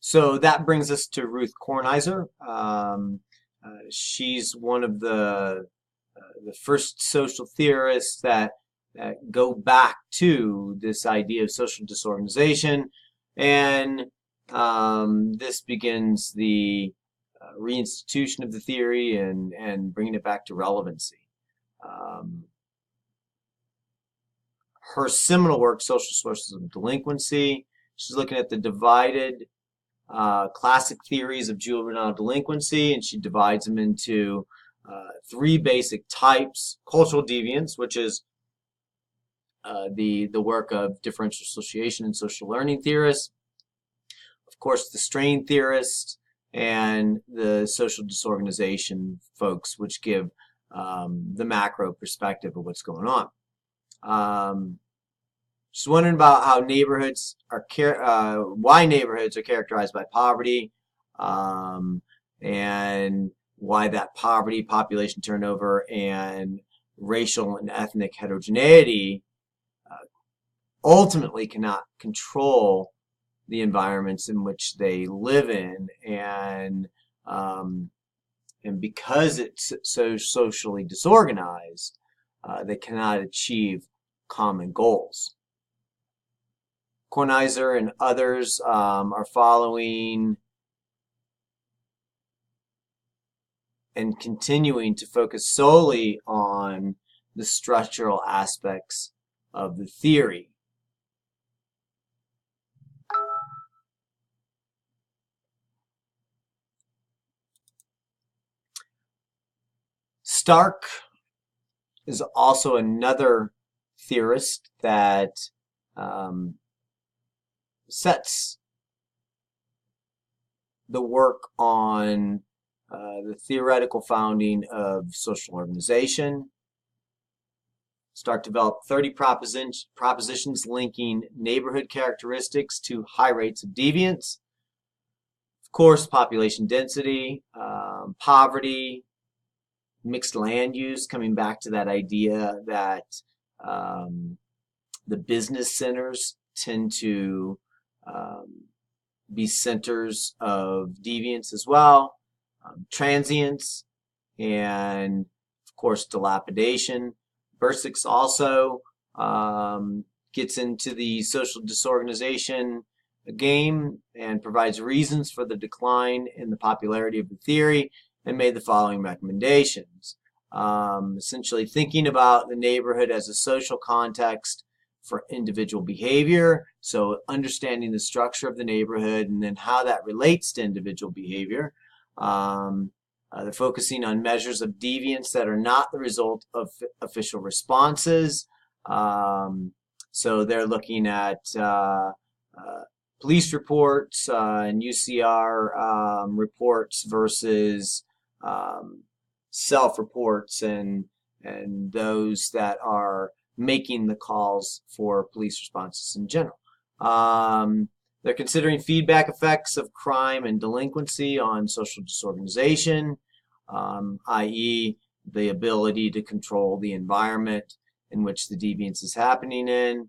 So that brings us to Ruth Kornheiser. She's one of the first social theorists that go back to this idea of social disorganization, and this begins the reinstitution of the theory and bringing it back to relevancy. Um, Her seminal work, Social Sources of Delinquency, she's looking at the divided classic theories of juvenile delinquency, and she divides them into three basic types: cultural deviance, which is the work of differential association and social learning theorists; of course, the strain theorists; and the social disorganization folks, which give the macro perspective of what's going on. Just wondering about how neighborhoods are why neighborhoods are characterized by poverty, and why that poverty, population turnover, and racial and ethnic heterogeneity ultimately cannot control the environments in which they live in, and because it's so socially disorganized, they cannot achieve common goals. Kornheiser and others are following and continuing to focus solely on the structural aspects of the theory. Stark is also another theorist that sets the work on the theoretical founding of social organization. Stark developed 30 propositions linking neighborhood characteristics to high rates of deviance. Of course, population density, poverty, mixed land use, coming back to that idea that the business centers tend to be centers of deviance as well, transience, and of course dilapidation. Bursick's also gets into the social disorganization game and provides reasons for the decline in the popularity of the theory, and made the following recommendations. Essentially thinking about the neighborhood as a social context for individual behavior, so understanding the structure of the neighborhood and then how that relates to individual behavior. They're focusing on measures of deviance that are not the result of official responses. So they're looking at police reports and UCR reports versus self-reports and those that are making the calls for police responses in general. They're considering feedback effects of crime and delinquency on social disorganization, i.e. the ability to control the environment in which the deviance is happening in.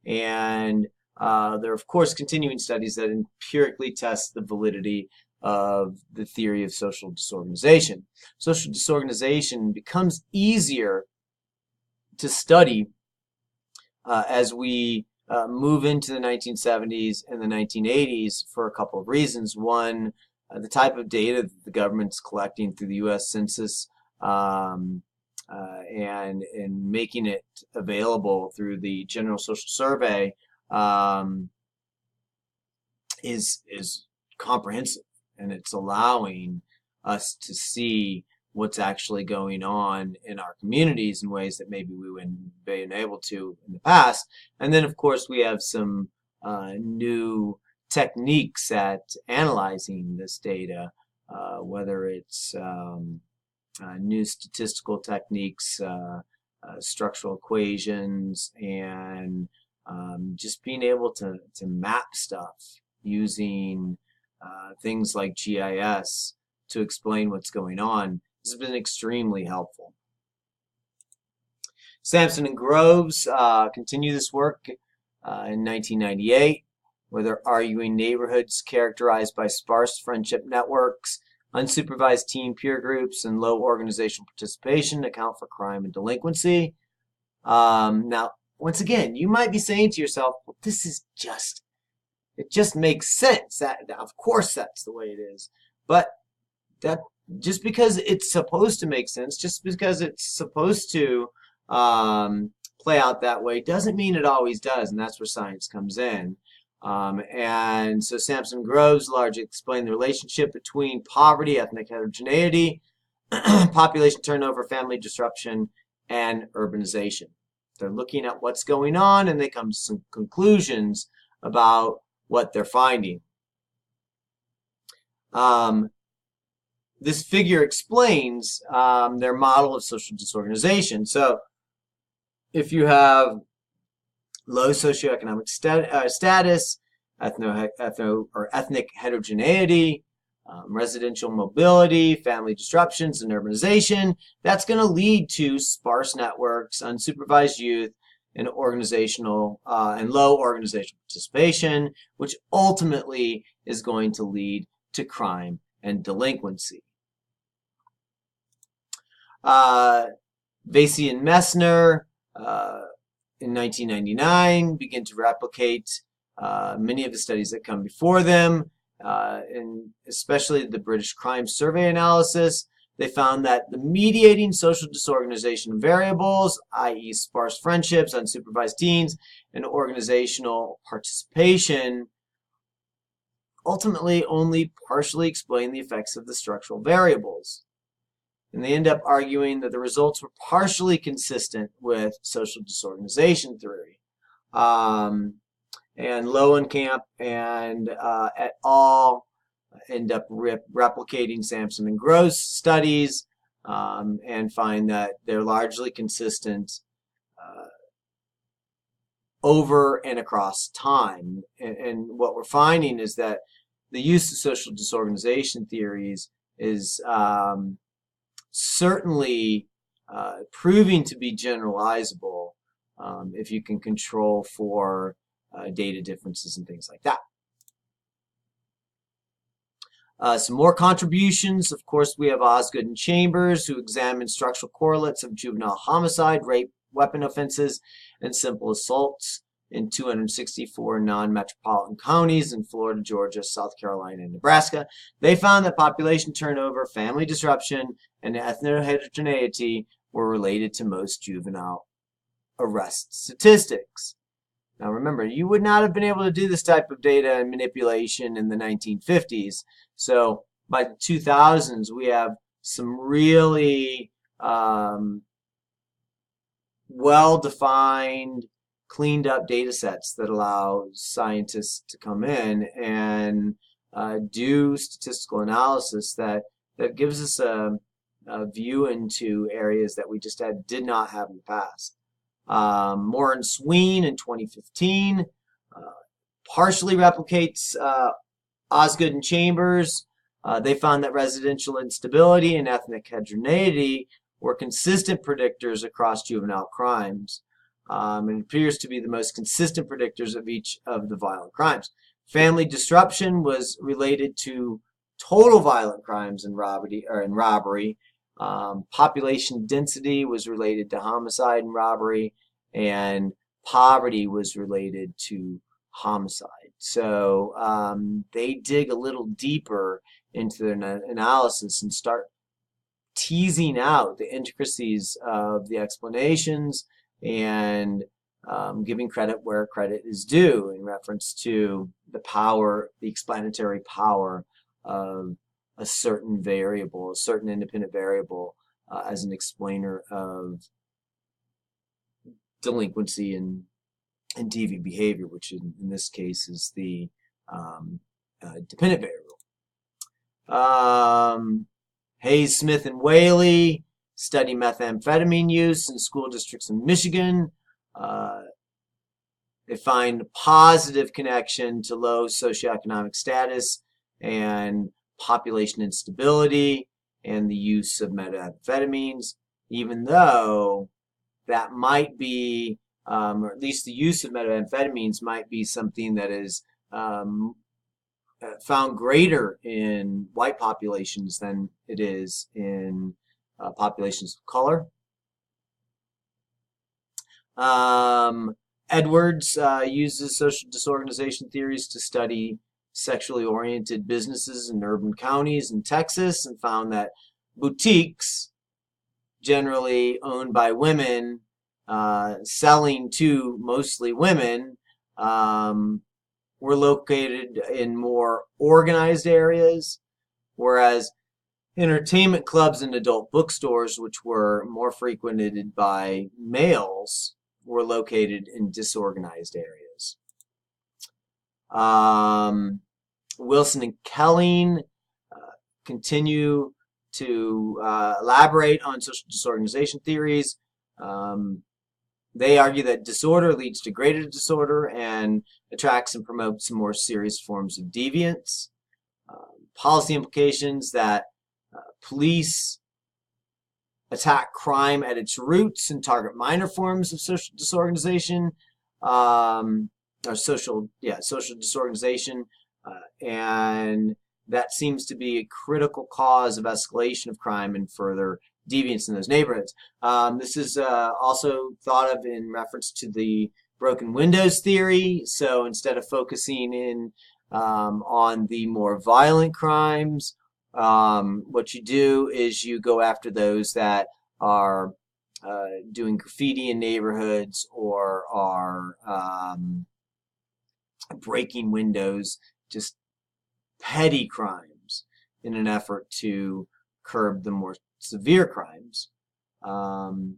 And there are, of course, continuing studies that empirically test the validity of the theory of social disorganization. Social disorganization becomes easier to study as we move into the 1970s and the 1980s for a couple of reasons. One, the type of data that the government's collecting through the U.S. Census and making it available through the General Social Survey is comprehensive, and it's allowing us to see what's actually going on in our communities in ways that maybe we wouldn't have been able to in the past. And then, of course, we have some new techniques at analyzing this data, whether it's new statistical techniques, structural equations, and just being able to map stuff using things like GIS to explain what's going on. This has been extremely helpful. Sampson and Groves continue this work in 1998. where they're arguing neighborhoods characterized by sparse friendship networks, unsupervised teen peer groups, and low organizational participation account for crime and delinquency. Now, once again, you might be saying to yourself, well, it just makes sense. Of course, that's the way it is. But that just because it's supposed to make sense, just because it's supposed to play out that way, doesn't mean it always does, and that's where science comes in. And so Sampson and Groves largely explain the relationship between poverty, ethnic heterogeneity, population turnover, family disruption, and urbanization. They're looking at what's going on, and they come to some conclusions about what they're finding. This figure explains their model of social disorganization. So if you have low socioeconomic status, ethnic heterogeneity, residential mobility, family disruptions, and urbanization, that's going to lead to sparse networks, unsupervised youth, and low organizational participation, which ultimately is going to lead to crime and delinquency. Vasey and Messner in 1999 begin to replicate many of the studies that come before them, and especially the British Crime Survey analysis. They found that the mediating social disorganization variables, i.e. sparse friendships, unsupervised teens, and organizational participation, ultimately only partially explain the effects of the structural variables. And they end up arguing that the results were partially consistent with social disorganization theory. And Lowenkamp and et al. End up replicating Sampson and Groves studies and find that they're largely consistent over and across time. And what we're finding is that the use of social disorganization theories is certainly proving to be generalizable if you can control for data differences and things like that. Some more contributions. Of course, we have Osgood and Chambers, who examined structural correlates of juvenile homicide, rape, weapon offenses, and simple assaults in 264 non-metropolitan counties in Florida, Georgia, South Carolina, and Nebraska. They found that population turnover, family disruption, and ethnic heterogeneity were related to most juvenile arrest statistics. Now remember, you would not have been able to do this type of data manipulation in the 1950s. So by the 2000s, we have some really well-defined, cleaned up data sets that allow scientists to come in and do statistical analysis that gives us a view into areas that we just did not have in the past. Moore and Sween in 2015 partially replicates Osgood and Chambers. They found that residential instability and ethnic heterogeneity were consistent predictors across juvenile crimes. And appears to be the most consistent predictors of each of the violent crimes. Family disruption was related to total violent crimes and robbery. Population density was related to homicide and robbery, and poverty was related to homicide. So they dig a little deeper into their analysis and start teasing out the intricacies of the explanations and giving credit where credit is due in reference to the explanatory power of a certain variable, a certain independent variable as an explainer of delinquency and deviant behavior, which in this case is the dependent variable. Hayes, Smith, and Whaley study methamphetamine use in school districts in Michigan. They find a positive connection to low socioeconomic status and population instability and the use of methamphetamines, even though that might be, or at least the use of methamphetamines might be something that is found greater in white populations than it is in populations of color. Edwards uses social disorganization theories to study sexually oriented businesses in urban counties in Texas, and found that boutiques, generally owned by women, selling to mostly women, were located in more organized areas, whereas entertainment clubs and adult bookstores, which were more frequented by males, were located in disorganized areas. Wilson and Kelling continue to elaborate on social disorganization theories. They argue that disorder leads to greater disorder and attracts and promotes more serious forms of deviance. Policy implications that police attack crime at its roots and target minor forms of social disorganization, or social disorganization, and that seems to be a critical cause of escalation of crime and further deviance in those neighborhoods. This is also thought of in reference to the broken windows theory. So instead of focusing in on the more violent crimes, what you do is you go after those that are doing graffiti in neighborhoods or are breaking windows, just petty crimes, in an effort to curb the more severe crimes. Let's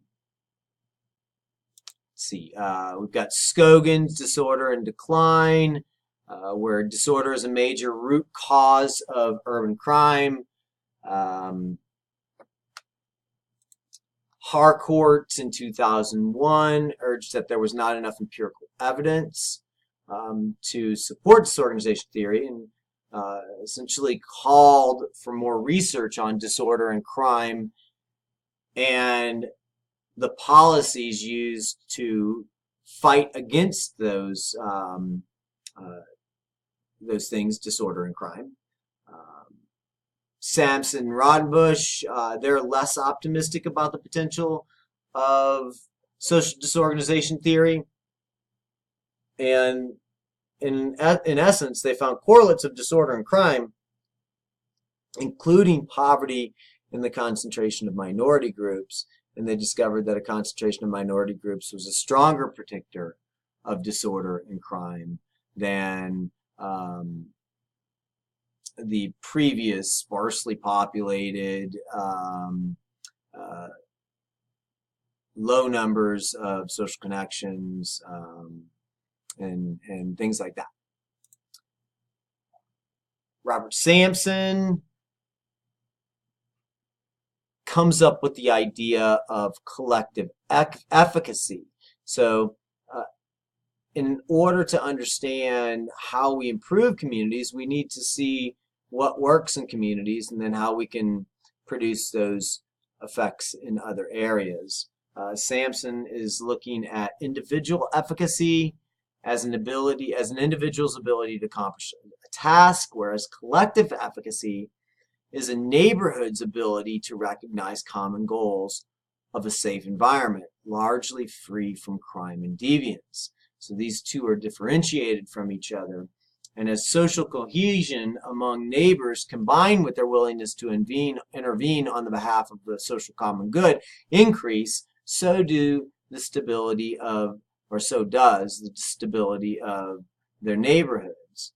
see, we've got Scogan's disorder and decline, where disorder is a major root cause of urban crime. Harcourt in 2001 urged that there was not enough empirical evidence to support disorganization theory, and essentially called for more research on disorder and crime and the policies used to fight against those things, disorder and crime. Sampson and Roddenbush, they're less optimistic about the potential of social disorganization theory, and in essence, they found correlates of disorder and crime, including poverty and the concentration of minority groups. And they discovered that a concentration of minority groups was a stronger predictor of disorder and crime than the previous sparsely populated, low numbers of social connections, and things like that. Robert Sampson comes up with the idea of collective efficacy. So in order to understand how we improve communities, we need to see what works in communities and then how we can produce those effects in other areas. Sampson is looking at individual efficacy as an individual's ability to accomplish a task, whereas collective efficacy is a neighborhood's ability to recognize common goals of a safe environment, largely free from crime and deviance. So these two are differentiated from each other. And as social cohesion among neighbors combined with their willingness to intervene on the behalf of the social common good increase, so does the stability of their neighborhoods.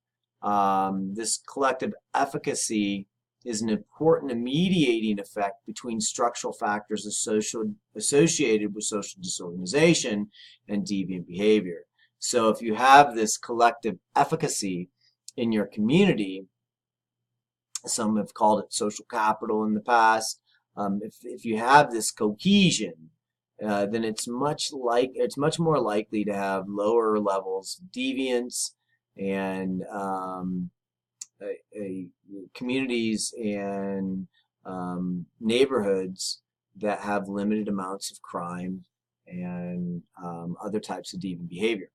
This collective efficacy is an important mediating effect between structural factors associated with social disorganization and deviant behavior. So if you have this collective efficacy in your community, some have called it social capital in the past, if you have this cohesion, then it's much more likely to have lower levels of deviance, and communities and neighborhoods that have limited amounts of crime and other types of deviant behavior.